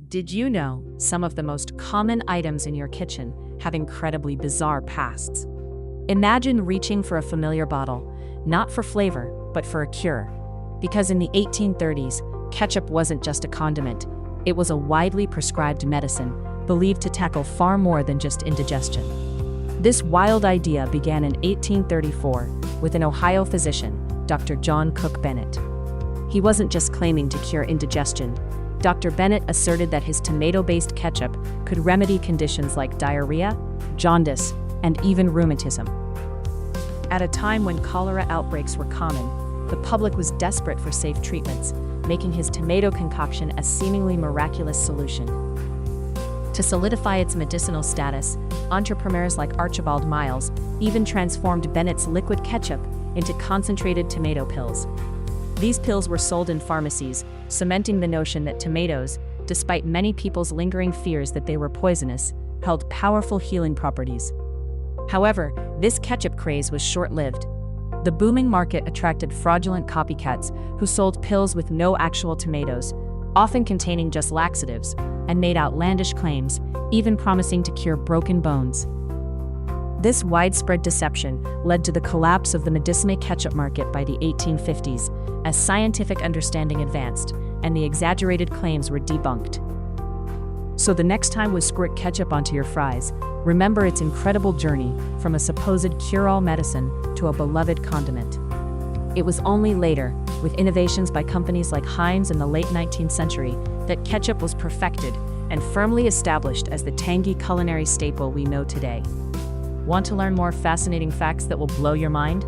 Did you know some of the most common items in your kitchen have incredibly bizarre pasts? Imagine reaching for a familiar bottle, not for flavor, but for a cure. Because in the 1830s, ketchup wasn't just a condiment, it was a widely prescribed medicine, believed to tackle far more than just indigestion. This wild idea began in 1834 with an Ohio physician, Dr. John Cook Bennett. He wasn't just claiming to cure indigestion. Dr. Bennett asserted that his tomato-based ketchup could remedy conditions like diarrhea, jaundice, and even rheumatism. At a time when cholera outbreaks were common, the public was desperate for safe treatments, making his tomato concoction a seemingly miraculous solution. To solidify its medicinal status, entrepreneurs like Archibald Miles even transformed Bennett's liquid ketchup into concentrated tomato pills. These pills were sold in pharmacies, cementing the notion that tomatoes, despite many people's lingering fears that they were poisonous, held powerful healing properties. However, this ketchup craze was short-lived. The booming market attracted fraudulent copycats who sold pills with no actual tomatoes, often containing just laxatives, and made outlandish claims, even promising to cure broken bones. This widespread deception led to the collapse of the medicinal ketchup market by the 1850s, as scientific understanding advanced and the exaggerated claims were debunked. So the next time we squirt ketchup onto your fries, remember its incredible journey from a supposed cure-all medicine to a beloved condiment. It was only later, with innovations by companies like Heinz in the late 19th century, that ketchup was perfected and firmly established as the tangy culinary staple we know today. Want to learn more fascinating facts that will blow your mind?